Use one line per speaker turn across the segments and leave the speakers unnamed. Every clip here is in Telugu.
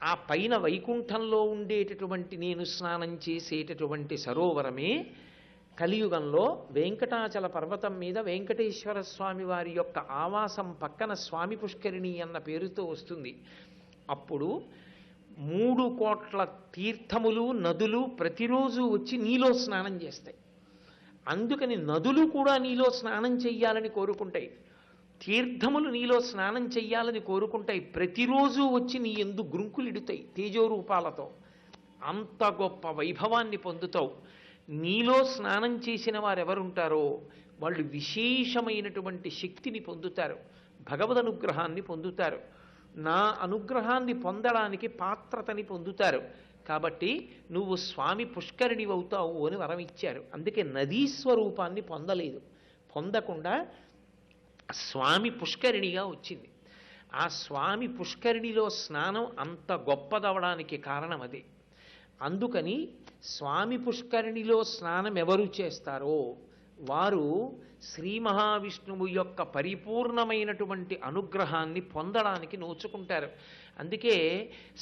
ఆ పైన వైకుంఠంలో ఉండేటటువంటి నేను స్నానం చేసేటటువంటి సరోవరమే కలియుగంలో వెంకటాచల పర్వతం మీద వెంకటేశ్వర స్వామి వారి యొక్క ఆవాసం పక్కన స్వామి పుష్కరిణి అన్న పేరుతో వస్తుంది. అప్పుడు 3 కోట్ల తీర్థములు నదులు ప్రతిరోజు వచ్చి నీలో స్నానం చేస్తాయి. అందుకని నదులు కూడా నీలో స్నానం చెయ్యాలని కోరుకుంటాయి, తీర్థములు నీలో స్నానం చెయ్యాలని కోరుకుంటాయి, ప్రతిరోజు వచ్చి నీ యందు గ్రుంకులిడుతాయి తేజోరూపాలతో. అంత గొప్ప వైభవాన్ని పొందుతావు. నీలో స్నానం చేసిన వారెవరుంటారో వాళ్ళు విశేషమైనటువంటి శక్తిని పొందుతారు, భగవద్ అనుగ్రహాన్ని పొందుతారు, నా అనుగ్రహాన్ని పొందడానికి పాత్రతని పొందుతారు. కాబట్టి నువ్వు స్వామి పుష్కరిణి అవుతావు అని వరం ఇచ్చారు. అందుకే నదీ స్వరూపాన్ని పొందలేదు, పొందకుండా స్వామి పుష్కరిణిగా వచ్చింది. ఆ స్వామి పుష్కరిణిలో స్నానం అంత గొప్పదవడానికి కారణం అదే. అందుకని స్వామి పుష్కరిణిలో స్నానం ఎవరు చేస్తారో వారు శ్రీ మహావిష్ణువు యొక్క పరిపూర్ణమైనటువంటి అనుగ్రహాన్ని పొందడానికి నోచుకుంటారు. అందుకే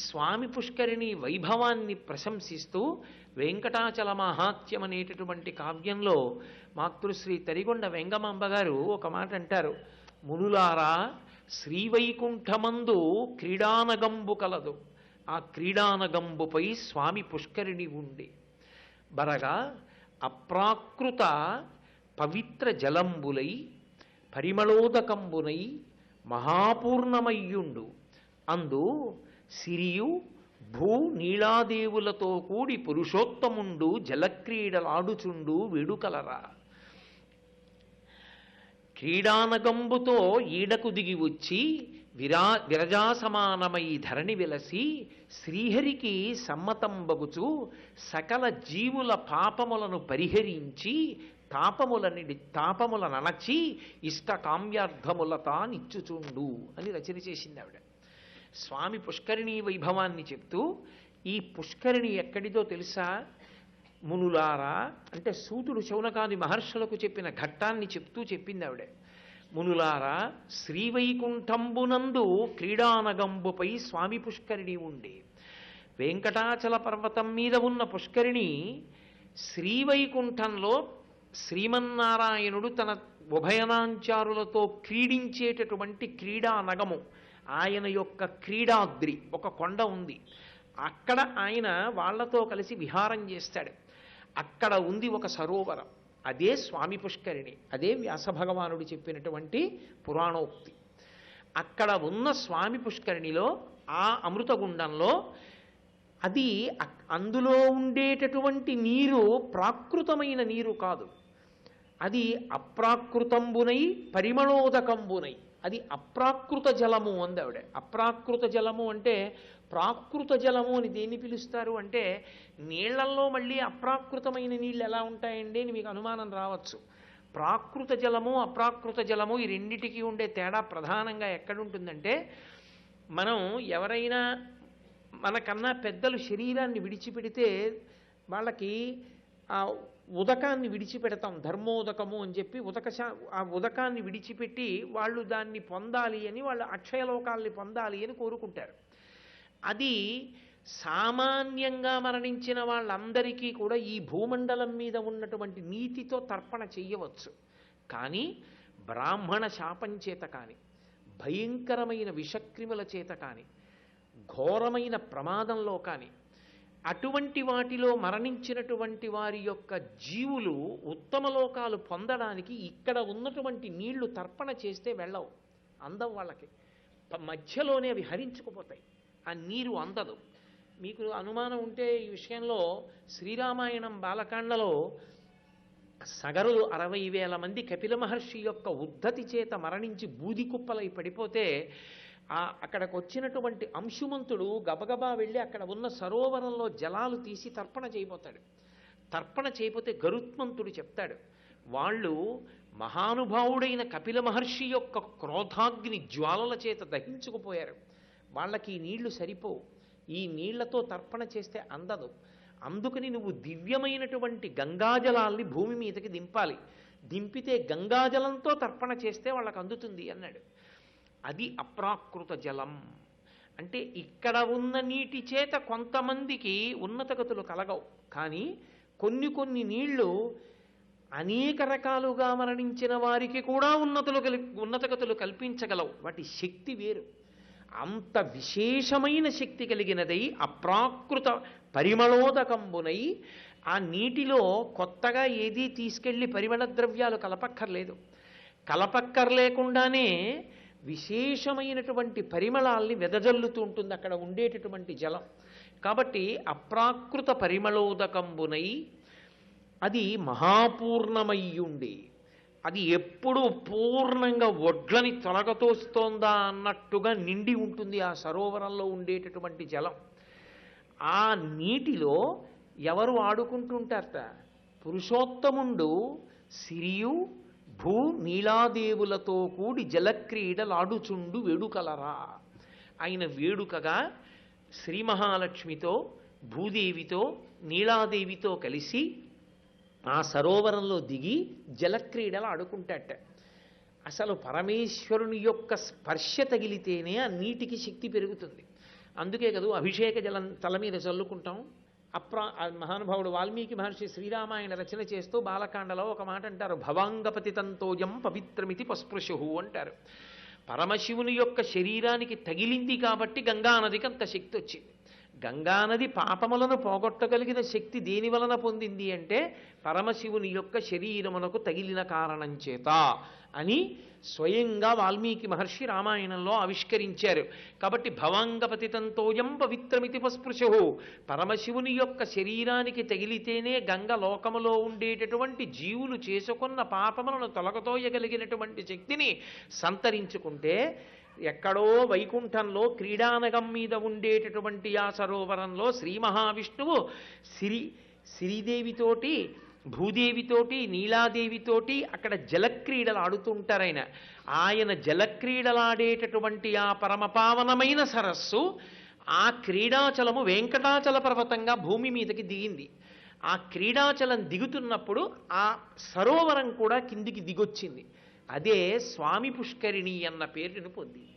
స్వామి పుష్కరిణి వైభవాన్ని ప్రశంసిస్తూ వెంకటాచల మహాత్యం అనేటటువంటి కావ్యంలో మాతృశ్రీ తరిగొండ వెంగమాంబ గారు ఒక మాట అంటారు. మునులారా, శ్రీవైకుంఠమందు క్రీడానగంబు కలదు, ఆ క్రీడానగంబుపై స్వామి పుష్కరిణి ఉండి బరగా అప్రాకృత పవిత్ర జలంబులై పరిమళోదకంబునై మహాపూర్ణమయ్యుండు అందు సిరియు భూ నీళాదేవులతో కూడి పురుషోత్తముండు జలక్రీడలాడుచుండు వేడుకలరా. క్రీడానగంబుతో ఈడకు దిగి వచ్చి విరజాసమానమై ధరణి వెలసి శ్రీహరికి సమ్మతంబగుచు సకల జీవుల పాపములను పరిహరించి తాపముల నణచి ఇష్టకామ్యార్థముల తానిచ్చుచుండు అని రచన చేసింది ఆవిడ. స్వామి పుష్కరిణీ వైభవాన్ని చెప్తూ, ఈ పుష్కరిణి ఎక్కడిదో తెలుసా మునులారా అంటే సూతుడు శౌనకాది మహర్షులకు చెప్పిన ఘట్టాన్ని చెప్తూ చెప్పింది ఆవిడ. మునులారా, శ్రీవైకుంఠంబునందు క్రీడానగంబుపై స్వామి పుష్కరిణి ఉండి. వెంకటాచల పర్వతం మీద ఉన్న పుష్కరిణి శ్రీవైకుంఠంలో శ్రీమన్నారాయణుడు తన ఉభయనాంచారులతో క్రీడించేటటువంటి క్రీడానగము, ఆయన యొక్క క్రీడాద్రి ఒక కొండ ఉంది. అక్కడ ఆయన వాళ్లతో కలిసి విహారం చేస్తాడు. అక్కడ ఉంది ఒక సరోవరం, అదే స్వామి పుష్కరిణి. అదే వ్యాస భగవానుడు చెప్పినటువంటి పురాణోక్తి. అక్కడ ఉన్న స్వామి పుష్కరిణిలో ఆ అమృతగుండంలో అది అందులో ఉండేటటువంటి నీరు ప్రాకృతమైన నీరు కాదు, అది అప్రాకృతంబునై పరిమళోదకంబునై, అది అప్రాకృత జలము అంది ఆవిడ. అప్రాకృత జలము అంటే ప్రాకృత జలము అని దేన్ని పిలుస్తారు అంటే, నీళ్లల్లో మళ్ళీ అప్రాకృతమైన నీళ్ళు ఎలా ఉంటాయండి అని మీకు అనుమానం రావచ్చు. ప్రాకృత జలము అప్రాకృత జలము ఈ రెండిటికి ఉండే తేడా ప్రధానంగా ఎక్కడుంటుందంటే, మనం ఎవరైనా మనకన్నా పెద్దలు శరీరాన్ని విడిచిపెడితే వాళ్ళకి ఆ ఉదకాన్ని విడిచిపెడతాం, ధర్మోదకము అని చెప్పి ఆ ఉదకాన్ని విడిచిపెట్టి వాళ్ళు దాన్ని పొందాలి అని, వాళ్ళు అక్షయలోకాల్ని పొందాలి అని కోరుకుంటారు. అది సామాన్యంగా మరణించిన వాళ్ళందరికీ కూడా ఈ భూమండలం మీద ఉన్నటువంటి నీతితో తర్పణ చెయ్యవచ్చు. కానీ బ్రాహ్మణ శాపం చేత కానీ, భయంకరమైన విషక్రిముల చేత కానీ, ఘోరమైన ప్రమాదంలో కానీ, అటువంటి వాటిలో మరణించినటువంటి వారి యొక్క జీవులు ఉత్తమ లోకాలు పొందడానికి ఇక్కడ ఉన్నటువంటి నీళ్లు తర్పణ చేస్తే వెళ్ళవు, అందం వాళ్ళకి. మధ్యలోనే అవి హరించుకుపోతాయి, ఆ నీరు అందదు. మీకు అనుమానం ఉంటే ఈ విషయంలో శ్రీరామాయణం బాలకాండలో సగరులు 60,000 మంది కపిల మహర్షి యొక్క ఉద్ధతి చేత మరణించి బూది కుప్పలై పడిపోతే అక్కడికి వచ్చినటువంటి అంశుమంతుడు గబగబా వెళ్ళి అక్కడ ఉన్న సరోవరంలో జలాలు తీసి తర్పణ చేయబోతాడు. తర్పణ చేయబోతే గరుత్మంతుడు చెప్తాడు, వాళ్ళు మహానుభావుడైన కపిల మహర్షి యొక్క క్రోధాగ్ని జ్వాలల చేత దహించుకుపోయారు, వాళ్ళకి ఈ నీళ్లు సరిపోవు, ఈ నీళ్లతో తర్పణ చేస్తే అందదు, అందుకని నువ్వు దివ్యమైనటువంటి గంగాజలాల్ని భూమి మీదకి దింపాలి, దింపితే గంగాజలంతో తర్పణ చేస్తే వాళ్ళకు అందుతుంది అన్నాడు. అది అప్రాకృత జలం. అంటే ఇక్కడ ఉన్న నీటి చేత కొంతమందికి ఉన్నతగతులు కలగవు, కానీ కొన్ని కొన్ని నీళ్లు అనేక రకాలుగా మరణించిన వారికి కూడా ఉన్నతగతులు కల్పించగలవు. వాటి శక్తి వేరు. అంత విశేషమైన శక్తి కలిగినదై అప్రాకృత పరిమళోదకంబునై ఆ నీటిలో కొత్తగా ఏదీ తీసుకెళ్లి పరిమళ ద్రవ్యాలు కలపక్కర్లేకుండానే విశేషమైనటువంటి పరిమళాల్ని వెదజల్లుతూ ఉంటుంది అక్కడ ఉండేటటువంటి జలం. కాబట్టి అప్రాకృత పరిమళోదకంబునై అది మహాపూర్ణమయ్యుండి, అది ఎప్పుడు పూర్ణంగా ఒడ్లని తొలగతోస్తోందా అన్నట్టుగా నిండి ఉంటుంది ఆ సరోవరంలో ఉండేటటువంటి జలం. ఆ నీటిలో ఎవరు ఆడుకుంటుంటారట? పురుషోత్తముండు సిరియు భూ నీలాదేవులతో కూడి జలక్రీడలాడుచుండు వేడుకలరా. ఆయన వేడుకగా శ్రీ మహాలక్ష్మితో, భూదేవితో, నీలాదేవితో కలిసి ఆ సరోవరంలో దిగి జలక్రీడలు ఆడుకుంటాట. అసలు పరమేశ్వరుని యొక్క స్పర్శ తగిలితేనే ఆ నీటికి శక్తి పెరుగుతుంది. అందుకే కదా అభిషేక జలం తల మీద చల్లుకుంటాం. మహానుభావుడు వాల్మీకి మహర్షి శ్రీరామాయణ రచన చేస్తూ బాలకాండలో ఒక మాట అంటారు, భవాంగపతి తంతోయం పవిత్రమితి పస్పృశు అంటారు. పరమశివుని యొక్క శరీరానికి తగిలింది కాబట్టి గంగానదికి అంత శక్తి వచ్చింది. గంగానది పాపములను పోగొట్టగలిగిన శక్తి దేని వలన పొందింది అంటే పరమశివుని యొక్క శరీరమునకు తగిలిన కారణం చేత అని స్వయంగా వాల్మీకి మహర్షి రామాయణంలో ఆవిష్కరించారు. కాబట్టి భవాంగపతితంతోయం పవిత్రమితి పస్పృశు, పరమశివుని యొక్క శరీరానికి తగిలితేనే గంగ లోకములో ఉండేటటువంటి జీవులు చేసుకున్న పాపములను తొలగతోయగలిగినటువంటి శక్తిని సంతరించుకుంటే, ఎక్కడో వైకుంఠంలో క్రీడానగం మీద ఉండేటటువంటి ఆ సరోవరంలో శ్రీ మహావిష్ణువు శ్రీదేవితోటి, భూదేవితోటి, నీలాదేవితోటి అక్కడ జలక్రీడలు ఆడుతుంటారు. ఆయన జలక్రీడలాడేటటువంటి ఆ పరమపావనమైన సరస్సు, ఆ క్రీడాచలము వెంకటాచల పర్వతంగా భూమి మీదకి దిగింది. ఆ క్రీడాచలం దిగుతున్నప్పుడు ఆ సరోవరం కూడా కిందికి దిగొచ్చింది. అదే స్వామి పుష్కరిణి అన్న పేరును పొందింది.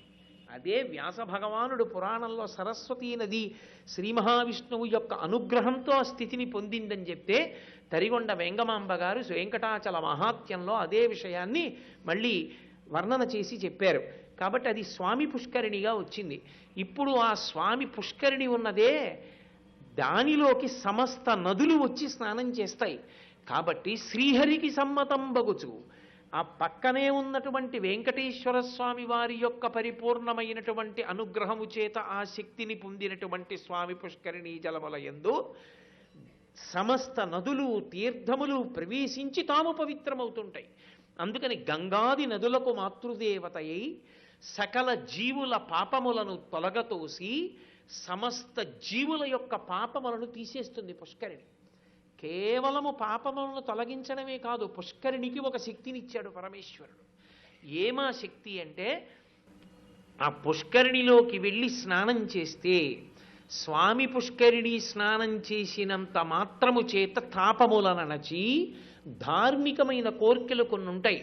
అదే వ్యాస భగవానుడు పురాణంలో సరస్వతీ నది శ్రీ మహావిష్ణువు యొక్క అనుగ్రహంతో ఆ స్థితిని పొందిందని చెప్తే, తరిగొండ వెంగమాంబ గారు వెంకటాచల మహాత్యంలో అదే విషయాన్ని మళ్ళీ వర్ణన చేసి చెప్పారు. కాబట్టి అది స్వామి పుష్కరిణిగా వచ్చింది. ఇప్పుడు ఆ స్వామి పుష్కరిణి ఉన్నదే, దానిలోకి సమస్త నదులు వచ్చి స్నానం చేస్తాయి. కాబట్టి శ్రీహరికి సమ్మతం బగుచు ఆ పక్కనే ఉన్నటువంటి వెంకటేశ్వర స్వామి వారి యొక్క పరిపూర్ణమైనటువంటి అనుగ్రహము చేత ఆ శక్తిని పొందినటువంటి స్వామి పుష్కరిణీ జలముల యందు సమస్త నదులు, తీర్థములు ప్రవేశించి తాము పవిత్రమవుతుంటాయి. అందుకని గంగాది నదులకు మాతృదేవతయై సకల జీవుల పాపములను తొలగతోసి సమస్త జీవుల యొక్క పాపములను తీసేస్తుంది పుష్కరిణి. కేవలము పాపములను తొలగించడమే కాదు, పుష్కరిణికి ఒక శక్తినిచ్చాడు పరమేశ్వరుడు. ఏమా శక్తి అంటే, ఆ పుష్కరిణిలోకి వెళ్ళి స్నానం చేస్తే స్వామి పుష్కరిణి స్నానం చేసినంత మాత్రము చేత తాపములనచి ధార్మికమైన కోర్కెలు కొన్ని ఉంటాయి.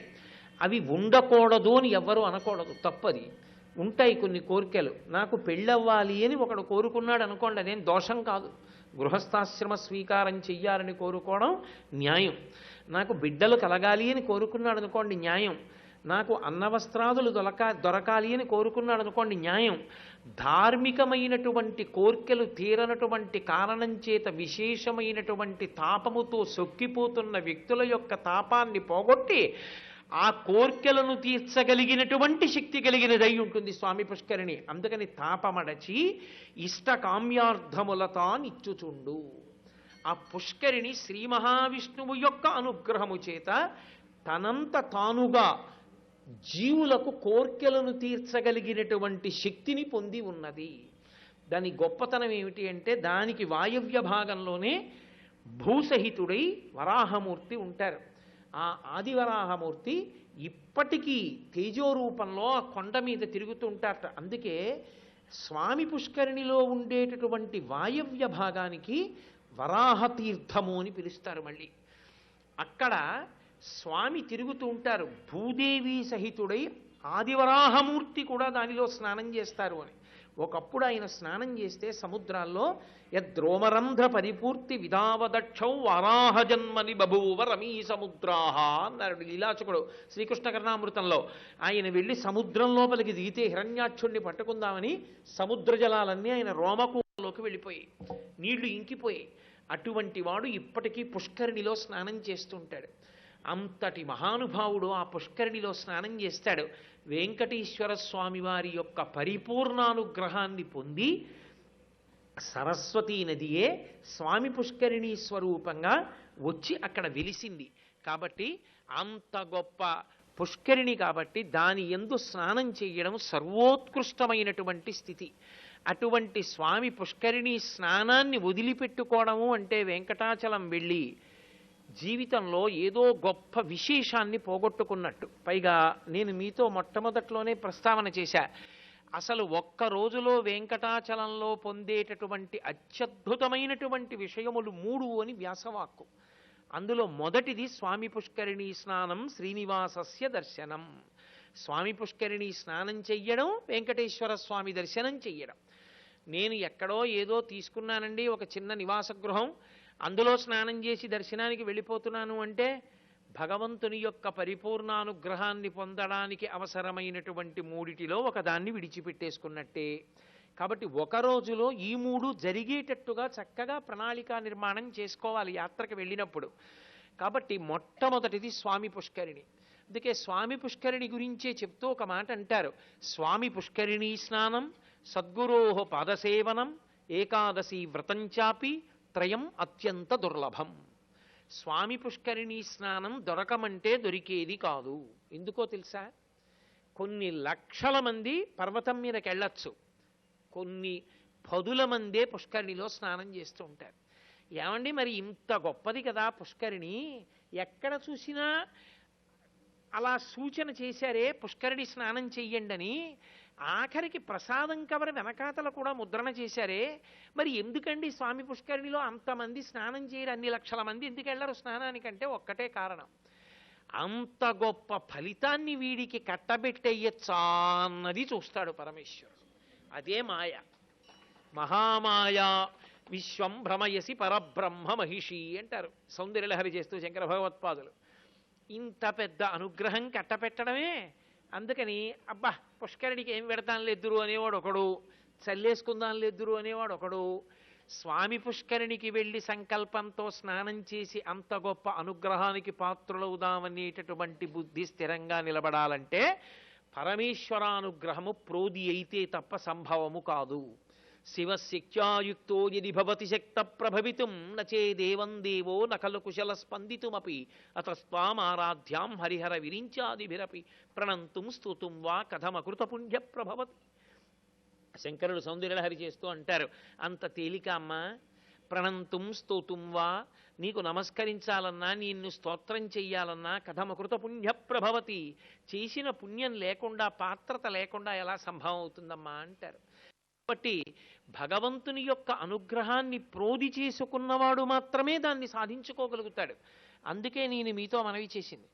అవి ఉండకూడదు అని ఎవ్వరూ అనకూడదు, తప్పది. ఉంటాయి కొన్ని కోరికలు. నాకు పెళ్ళవ్వాలి అని ఒకడు కోరుకున్నాడు అనుకోండి, అదేం దోషం కాదు. గృహస్థాశ్రమ స్వీకారం చెయ్యాలని కోరుకోవడం న్యాయం. నాకు బిడ్డలు కలగాలి అని కోరుకున్నాడు అనుకోండి, న్యాయం. నాకు అన్నవస్త్రాదులు దొరకాలి అని కోరుకున్నాడు అనుకోండి, న్యాయం. ధార్మికమైనటువంటి కోర్కెలు తీరనటువంటి కారణం చేత విశేషమైనటువంటి తాపముతో సొక్కిపోతున్న వ్యక్తుల యొక్క తాపాన్ని పోగొట్టి ఆ కోర్కెలను తీర్చగలిగినటువంటి శక్తి కలిగినదై ఉంటుంది స్వామి పుష్కరిణి. అందుకని తాపమడచి ఇష్టకామ్యార్థములతానిచ్చుచుండు. ఆ పుష్కరిణి శ్రీ మహావిష్ణువు యొక్క అనుగ్రహము చేత తనంత తానుగా జీవులకు కోర్కెలను తీర్చగలిగినటువంటి శక్తిని పొంది ఉన్నది. దాని గొప్పతనం ఏమిటి అంటే, దానికి వాయవ్య భాగంలోనే భూసహితుడై వరాహమూర్తి ఉంటారు. ఆ ఆదివరాహమూర్తి ఇప్పటికీ తేజోరూపంలో ఆ కొండ మీద తిరుగుతూ ఉంటారట. అందుకే స్వామి పుష్కరిణిలో ఉండేటటువంటి వాయవ్య భాగానికి వరాహతీర్థము అని పిలుస్తారు. మళ్ళీ అక్కడ స్వామి తిరుగుతూ ఉంటారు. భూదేవి సహితుడై ఆదివరాహమూర్తి కూడా దానిలో స్నానం చేస్తారు అని. ఒకప్పుడు ఆయన స్నానం చేస్తే సముద్రాల్లో యద్రోమరంధ్ర పరిపూర్తి విధావదక్షౌ వారాహ జన్మని బభూవ రమీ సముద్రాహ అన్నాడు లీలాచకుడు శ్రీకృష్ణ కర్ణామృతంలో. ఆయన వెళ్ళి సముద్రం లోపలికి దిగితే హిరణ్యాక్షుణ్ణి పట్టుకుందామని సముద్ర జలాలన్నీ ఆయన రోమకూలోకి వెళ్ళిపోయాయి, నీళ్లు ఇంకిపోయాయి. అటువంటి వాడు ఇప్పటికీ పుష్కరిణిలో స్నానం చేస్తుంటాడు. అంతటి మహానుభావుడు ఆ పుష్కరిణిలో స్నానం చేస్తాడు. వెంకటేశ్వర స్వామి వారి యొక్క పరిపూర్ణానుగ్రహాన్ని పొంది సరస్వతీ నదియే స్వామి పుష్కరిణి స్వరూపంగా వచ్చి అక్కడ వెలిసింది. కాబట్టి అంత గొప్ప పుష్కరిణి కాబట్టి దాని యందు స్నానం చేయడం సర్వోత్కృష్టమైనటువంటి స్థితి. అటువంటి స్వామి పుష్కరిణి స్నానాన్ని వదిలిపెట్టుకోవడము అంటే వెంకటాచలం వెళ్ళి జీవితంలో ఏదో గొప్ప విశేషాన్ని పోగొట్టుకున్నట్టు. పైగా నేను మీతో మొట్టమొదట్లోనే ప్రస్తావన చేశా, అసలు ఒక్క రోజులో వెంకటాచలంలో పొందేటటువంటి అత్యద్భుతమైనటువంటి విషయములు 3 అని వ్యాసవాక్కు. అందులో మొదటిది స్వామి పుష్కరిణి స్నానం శ్రీనివాసస్య దర్శనం. స్వామి పుష్కరిణి స్నానం చెయ్యడం, వెంకటేశ్వర స్వామి దర్శనం చెయ్యడం. నేను ఎక్కడో ఏదో తీసుకున్నానండి ఒక చిన్న నివాస గృహం, అందులో స్నానం చేసి దర్శనానికి వెళ్ళిపోతున్నాను అంటే భగవంతుని యొక్క పరిపూర్ణానుగ్రహాన్ని పొందడానికి అవసరమైనటువంటి 3టిలో ఒకదాన్ని విడిచిపెట్టేసుకున్నట్టే. కాబట్టి ఒక రోజులో ఈ 3 జరిగేటట్టుగా చక్కగా ప్రణాళికా నిర్మాణం చేసుకోవాలి యాత్రకు వెళ్ళినప్పుడు. కాబట్టి మొట్టమొదటిది స్వామి పుష్కరిణి. అందుకే స్వామి పుష్కరిణి గురించే చెప్తూ ఒక మాట అంటారు, స్వామి పుష్కరిణీ స్నానం సద్గురోః పాదసేవనం ఏకాదశి వ్రతంచాపి త్రయం అత్యంత దుర్లభం. స్వామి పుష్కరిణీ స్నానం దొరకమంటే దొరికేది కాదు. ఎందుకో తెలుసా? కొన్ని లక్షల మంది పర్వతం మీదకి వెళ్ళొచ్చు, కొన్ని పదుల మందే పుష్కరిణిలో స్నానం చేస్తూ ఉంటారు. ఏమండి మరి ఇంత గొప్పది కదా పుష్కరిణి, ఎక్కడ చూసినా అలా సూచన చేశారే పుష్కరిణి స్నానం చెయ్యండి అని, ఆఖరికి ప్రసాదం కవర్ వెనకాతల కూడా ముద్రణ చేశారే, మరి ఎందుకండి స్వామి పుష్కరిణిలో అంతమంది స్నానం చేయరు, అన్ని లక్షల మంది ఎందుకు వెళ్ళరు స్నానానికంటే ఒక్కటే కారణం, అంత గొప్ప ఫలితాన్ని వీడికి కట్టబెట్టేయచ్చా అన్నది చూస్తాడు పరమేశ్వరుడు. అదే మాయ, మహామాయా విశ్వం భ్రమయసి పరబ్రహ్మ మహిషి అంటారు సౌందర్యలహరి చేస్తూ శంకర భగవత్పాదులు. ఇంత పెద్ద అనుగ్రహం కట్టపెట్టడమే. అందుకని అబ్బా పుష్కరిణికి ఏం పెడతాను లేదురు అనేవాడు ఒకడు, చల్లేసుకుందాం లేదురు అనేవాడు ఒకడు. స్వామి పుష్కరిణికి వెళ్ళి సంకల్పంతో స్నానం చేసి అంత గొప్ప అనుగ్రహానికి పాత్రులవుదామనేటటువంటి బుద్ధి స్థిరంగా నిలబడాలంటే పరమేశ్వరానుగ్రహము ప్రోది అయితే తప్ప సంభవము కాదు. శివశక్త్యాయుక్తో యది భవతి శక్త ప్రభవితుం నచేదేవం దేవో నఖలు కుశల స్పందితుమపి అతస్త్వామారాధ్యాం హరిహర విరించాదిభిరపి ప్రణంతుం స్తుతుం వా కథమకృత పుణ్య ప్రభవతి. శంకరుడు సౌందర్యలహరి చేస్తూ అంటారు, అంత తేలిక అమ్మా, ప్రణంతుం స్తుతుం వా, నీకు నమస్కరించాలన్నా నిన్ను స్తోత్రం చెయ్యాలన్నా కథమకృత పుణ్య ప్రభవతి, చేసిన పుణ్యం లేకుండా పాత్రత లేకుండా ఎలా సంభవం అవుతుందమ్మా అంటారు. కాబట్టి భగవంతుని యొక్క అనుగ్రహాన్ని ప్రోది చేసుకున్నవాడు మాత్రమే దాన్ని సాధించుకోగలుగుతాడు. అందుకే నేను మీతో మనవి చేసింది,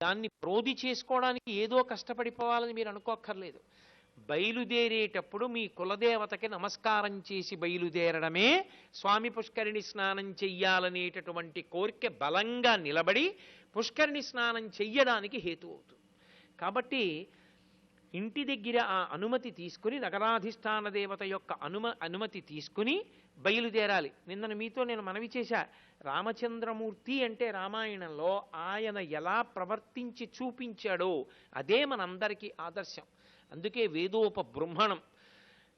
దాన్ని ప్రోది చేసుకోవడానికి ఏదో కష్టపడిపోవాలని మీరు అనుకోక్కర్లేదు. బయలుదేరేటప్పుడు మీ కులదేవతకి నమస్కారం చేసి బయలుదేరడమే స్వామి పుష్కరిణి స్నానం చెయ్యాలనేటటువంటి కోరిక బలంగా నిలబడి పుష్కరిణి స్నానం చెయ్యడానికి హేతు అవుతుంది. కాబట్టి ఇంటి దగ్గర ఆ అనుమతి తీసుకుని, నగరాధిష్టాన దేవత యొక్క అనుమతి తీసుకుని బయలుదేరాలి. నిన్న మీతో నేను మనవి చేశా, రామచంద్రమూర్తి అంటే రామాయణంలో ఆయన ఎలా ప్రవర్తించి చూపించాడో అదే మనందరికీ ఆదర్శం. అందుకే వేదోపబృంహణం,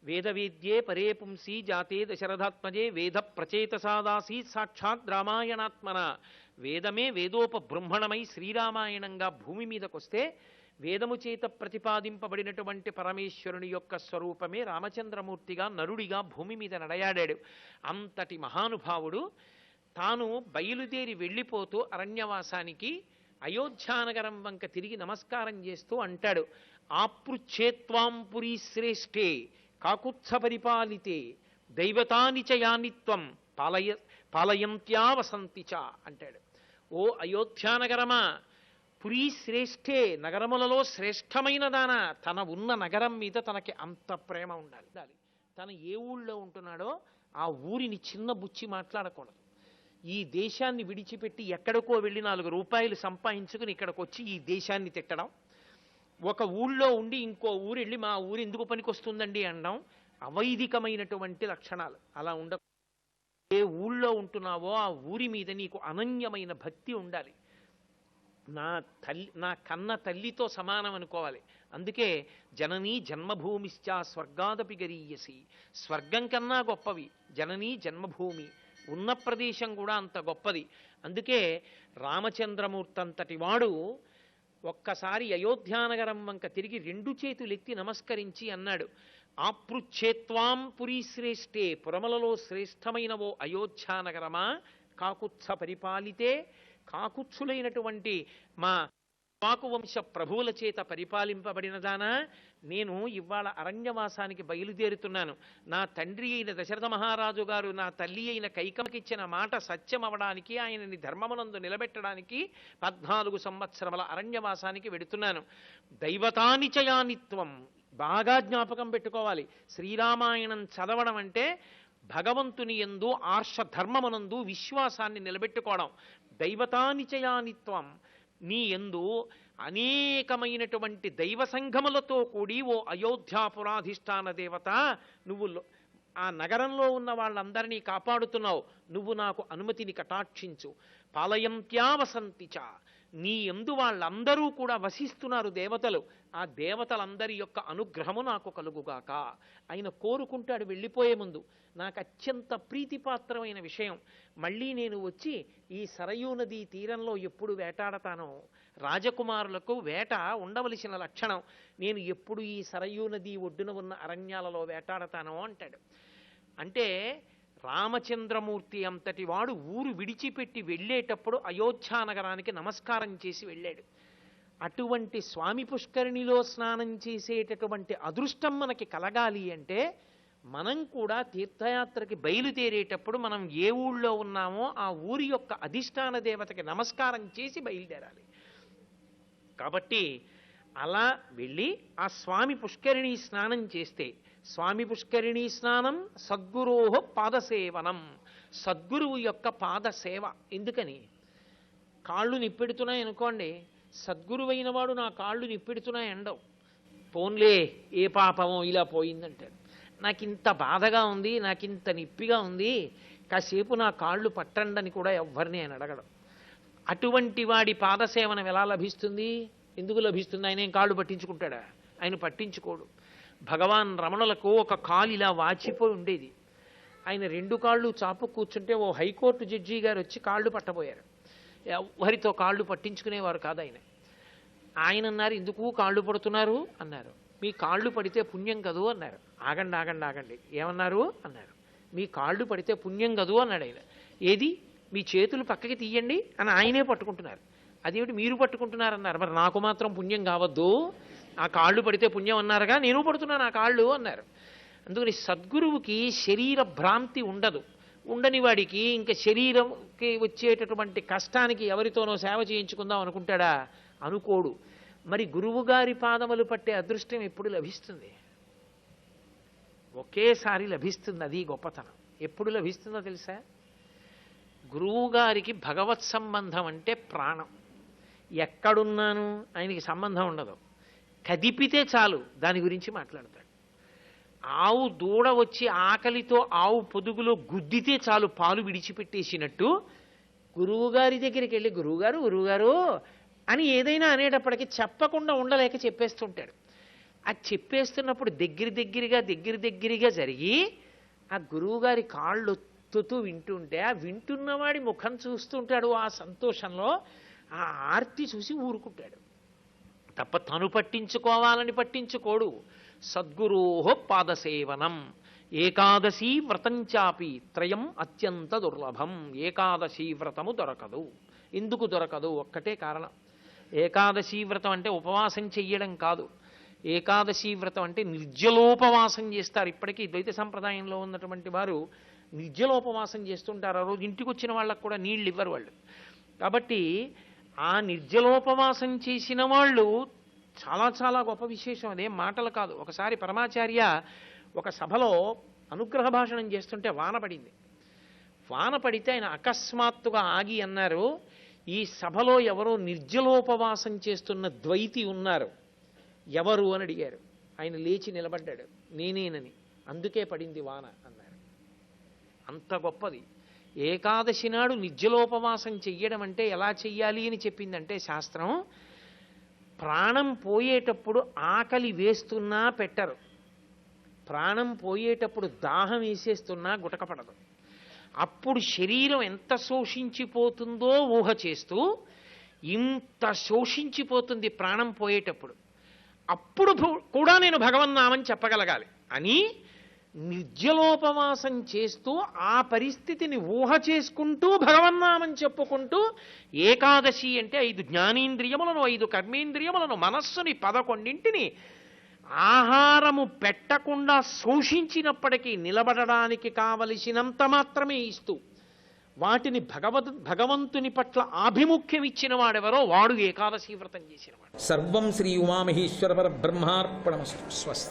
వేదవేద్యే పరే పుంసి జాతే దశరథాత్మజే వేద ప్రచేతసాదాసీ సాక్షాత్ రామాయణాత్మన. వేదమే వేదోపబృంహణమై శ్రీరామాయణంగా భూమి మీదకొస్తే వేదము చేత ప్రతిపాదింపబడినటువంటి పరమేశ్వరుని యొక్క స్వరూపమే రామచంద్రమూర్తిగా నరుడిగా భూమి మీద నడయాడాడు. అంతటి మహానుభావుడు తాను బయలుదేరి వెళ్ళిపోతూ అరణ్యవాసానికి అయోధ్యానగరం వంక తిరిగి నమస్కారం చేస్తూ అంటాడు, ఆపృచ్ఛేత్వాం పురీ శ్రేష్ఠే కాకుత్స పరిపాలితే దైవతాని చ యానిత్వం పాలయంత్యా వసంతి చ అంటాడు. ఓ అయోధ్యానగరమా, పురీ శ్రేష్ఠే, నగరములలో శ్రేష్టమైన దాన, తన ఉన్న నగరం మీద తనకి అంత ప్రేమ ఉండాలి. తను ఏ ఊళ్ళో ఉంటున్నాడో ఆ ఊరిని చిన్న బుచ్చి మాట్లాడకూడదు. ఈ దేశాన్ని విడిచిపెట్టి ఎక్కడికో వెళ్ళి 4 రూపాయలు సంపాదించుకుని ఇక్కడికి వచ్చి ఈ దేశాన్ని తిట్టడం, ఒక ఊళ్ళో ఉండి ఇంకో ఊరు వెళ్ళి మా ఊరు ఎందుకు పనికొస్తుందండి అనడం అవైదికమైనటువంటి లక్షణాలు. అలా ఉండ, ఏ ఊళ్ళో ఉంటున్నావో ఆ ఊరి మీద నీకు అనన్యమైన భక్తి ఉండాలి. నా కన్న తల్లితో సమానం అనుకోవాలి. అందుకే జననీ జన్మభూమిశ్చ స్వర్గాదపి గరీయసి, స్వర్గం కన్నా గొప్పవి జననీ జన్మభూమి, ఉన్న ప్రదేశం కూడా అంత గొప్పది. అందుకే రామచంద్రమూర్తి అంతటి వాడు ఒక్కసారి అయోధ్యానగరం వంక తిరిగి 2 చేతులెత్తి నమస్కరించి అన్నాడు, ఆపృచ్ఛేత్వాం పురీ శ్రేష్ఠే, పురములలో శ్రేష్టమైనవో అయోధ్యానగరమా, కాకుత్స పరిపాలితే, కాకుత్సులైనటువంటి మా వాకువంశ ప్రభువుల చేత పరిపాలింపబడినదానా, నేను ఇవాళ అరణ్యవాసానికి బయలుదేరుతున్నాను. నా తండ్రి అయిన దశరథ మహారాజు గారు నా తల్లి అయిన కైకమకిచ్చిన మాట సత్యం అవడానికి, ఆయనని ధర్మమునందు నిలబెట్టడానికి 14 సంవత్సరముల అరణ్యవాసానికి వెడుతున్నాను. దైవతానిచయానిత్వం బాగా జ్ఞాపకం పెట్టుకోవాలి. శ్రీరామాయణం చదవడం అంటే భగవంతుని యందు ఆర్ష ధర్మమునందు విశ్వాసాన్ని నిలబెట్టుకోవడం. దైవతానిచయానిత్వం, నీ యందు అనేకమైనటువంటి దైవ సంఘములతో కూడి ఓ అయోధ్యాపురాధిష్టాన దేవత, నువ్వు ఆ నగరంలో ఉన్న వాళ్ళందరినీ కాపాడుతున్నావు, నువ్వు నాకు అనుమతిని కటాక్షించు. పాలయంత్యావసంతిచ, నీ యందు వాళ్ళందరూ కూడా వసిస్తున్నారు దేవతలు, ఆ దేవతలందరి యొక్క అనుగ్రహము నాకు కలుగుగాక. ఆయన కోరుకుంటాడు వెళ్ళిపోయే ముందు, నాకు అత్యంత ప్రీతిపాత్రమైన విషయం, మళ్ళీ నేను వచ్చి ఈ సరయూ నదీ తీరంలో ఎప్పుడు వేటాడతానో, రాజకుమారులకు వేట ఉండవలసిన లక్షణం, నేను ఎప్పుడు ఈ సరయూ నదీ ఒడ్డున ఉన్న అరణ్యాలలో వేటాడతానో అంటాడు. అంటే రామచంద్రమూర్తి అంతటి వాడు ఊరు విడిచిపెట్టి వెళ్ళేటప్పుడు అయోధ్యానగరానికి నమస్కారం చేసి వెళ్ళాడు. అటువంటి స్వామి పుష్కరిణిలో స్నానం చేసేటటువంటి అదృష్టం మనకి కలగాలి అంటే మనం కూడా తీర్థయాత్రకి బయలుదేరేటప్పుడు మనం ఏ ఊళ్ళో ఉన్నామో ఆ ఊరి యొక్క అధిష్టాన దేవతకి నమస్కారం చేసి బయలుదేరాలి. కాబట్టి అలా వెళ్ళి ఆ స్వామి పుష్కరిణి స్నానం చేస్తే, స్వామి పుష్కరిణీ స్నానం సద్గురోహ పాదసేవనం, సద్గురువు యొక్క పాదసేవ. ఎందుకని? కాళ్ళు నిప్పెడుతున్నాయి అనుకోండి, సద్గురువైన వాడు నా కాళ్ళు నిప్పెడుతున్నాయి అండవు, పోన్లే ఏ పాపమో ఇలా పోయిందంటాడు. నాకింత బాధగా ఉంది, నాకింత నిప్పిగా ఉంది, కాసేపు నా కాళ్ళు పట్టండి అని కూడా ఎవ్వరిని ఆయన అడగడం. అటువంటి వాడి పాదసేవనం ఎలా లభిస్తుంది? ఎందుకు లభిస్తుంది? ఆయన ఏం కాళ్ళు పట్టించుకుంటాడా? ఆయన పట్టించుకోడు. భగవాన్ రమణులకు ఒక కాలు ఇలా వాచిపోయి ఉండేది, ఆయన 2 కాళ్ళు చాపు కూర్చుంటే ఓ హైకోర్టు జడ్జి గారు వచ్చి కాళ్ళు పట్టబోయారు. ఎవరితో కాళ్ళు పట్టించుకునేవారు కాదు ఆయన. ఆయన అన్నారు, ఎందుకు కాళ్ళు పడుతున్నారు అన్నారు. మీ కాళ్ళు పడితే పుణ్యం కదూ అన్నారు. ఆగండి ఆగండి ఆగండి, ఏమన్నారు అన్నారు. మీ కాళ్ళు పడితే పుణ్యం కదూ అన్నాడు ఆయన. ఏది? మీ చేతులు పక్కకి తీయండి అని ఆయనే పట్టుకుంటున్నారు. అదేమిటి మీరు పట్టుకుంటున్నారన్నారు. మరి నాకు మాత్రం పుణ్యం కావద్దు, ఆ కాళ్ళు పడితే పుణ్యం అన్నారుగా, నేను పడుతున్నాను ఆ కాళ్ళు అన్నారు. అందుకని సద్గురువుకి శరీర భ్రాంతి ఉండదు. ఉండని వాడికి ఇంకా శరీరంకి వచ్చేటటువంటి కష్టానికి ఎవరితోనో సేవ చేయించుకుందాం అనుకుంటాడా? అనుకోడు. మరి గురువుగారి పాదములు పట్టే అదృష్టం ఎప్పుడు లభిస్తుంది? ఒకేసారి లభిస్తుంది. అది గొప్పతనం. ఎప్పుడు లభిస్తుందో తెలుసా? గురువుగారికి భగవత్ సంబంధం అంటే ప్రాణం. ఎక్కడున్నాను ఆయనకి సంబంధం ఉండదు, కదిపితే చాలు దాని గురించి మాట్లాడతాడు. ఆవు దూడ వచ్చి ఆకలితో ఆవు పొదుగులో గుద్దితే చాలు పాలు విడిచిపెట్టేసినట్టు గురువుగారి దగ్గరికి వెళ్ళి గురువుగారు గురువుగారు అని ఏదైనా అనేటప్పటికీ చెప్పకుండా ఉండలేక చెప్పేస్తుంటాడు. అది చెప్పేస్తున్నప్పుడు దగ్గరగా జరిగి ఆ గురువుగారి కాళ్ళు ఒత్తుతూ వింటుంటే ఆ వింటున్నవాడి ముఖం చూస్తుంటాడు. ఆ సంతోషంలో ఆ ఆర్తి చూసి ఊరుకుంటాడు తప్ప తను పట్టించుకోవాలని పట్టించుకోడు. సద్గురోహ పాదసేవనం. ఏకాదశీ వ్రతంచాపి త్రయం అత్యంత దుర్లభం. ఏకాదశీ వ్రతము దొరకదు. ఎందుకు దొరకదు? ఒక్కటే కారణం. ఏకాదశీ వ్రతం అంటే ఉపవాసం చెయ్యడం కాదు. ఏకాదశీ వ్రతం అంటే నిర్జలోపవాసం చేస్తారు. ఇప్పటికీ ద్వైత సంప్రదాయంలో ఉన్నటువంటి వారు నిర్జలోపవాసం చేస్తుంటారు. ఆ రోజు ఇంటికి వచ్చిన వాళ్ళకు కూడా నీళ్ళు ఇవ్వరు వాళ్ళు. కాబట్టి ఆ నిర్జలోపవాసం చేసిన వాళ్ళు చాలా చాలా గొప్ప విశేషం, అదేం మాటలు కాదు. ఒకసారి పరమాచార్య ఒక సభలో అనుగ్రహ భాషణం చేస్తుంటే వాన పడింది. వాన పడితే ఆయన అకస్మాత్తుగా ఆగి అన్నారు, ఈ సభలో ఎవరో నిర్జలోపవాసం చేస్తున్న ద్వైతి ఉన్నారు, ఎవరు అని అడిగారు. ఆయన లేచి నిలబడ్డాడు, నేనేనని. అందుకే పడింది వాన అన్నారు. అంత గొప్పది. ఏకాదశి నాడు నిర్జలోపవాసం చెయ్యడం అంటే ఎలా చెయ్యాలి అని చెప్పిందంటే శాస్త్రం, ప్రాణం పోయేటప్పుడు ఆకలి వేస్తున్నా పెట్టరు, ప్రాణం పోయేటప్పుడు దాహం వేసేస్తున్నా గుటకపడదు. అప్పుడు శరీరం ఎంత శోషించిపోతుందో ఊహ చేస్తూ, ఇంత శోషించిపోతుంది ప్రాణం పోయేటప్పుడు, అప్పుడు కూడా నేను భగవన్నామని చెప్పగలగాలి అని నిర్జలోపవాసం చేస్తూ ఆ పరిస్థితిని ఊహ చేసుకుంటూ భగవన్నామని చెప్పుకుంటూ, ఏకాదశి అంటే 5 జ్ఞానేంద్రియములను 5 కర్మేంద్రియములను మనస్సుని 11 ఆహారము పెట్టకుండా శోషించినప్పటికీ నిలబడడానికి కావలసినంత మాత్రమే ఇస్తూ వాటిని భగవంతుని పట్ల ఆభిముఖ్యం ఇచ్చిన వాడెవరో వాడు ఏకాదశి వ్రతం చేసినవాడు.
సర్వం శ్రీ ఉమామహేశ్వర పరబ్రహ్మార్పణమస్తు. స్వస్తి.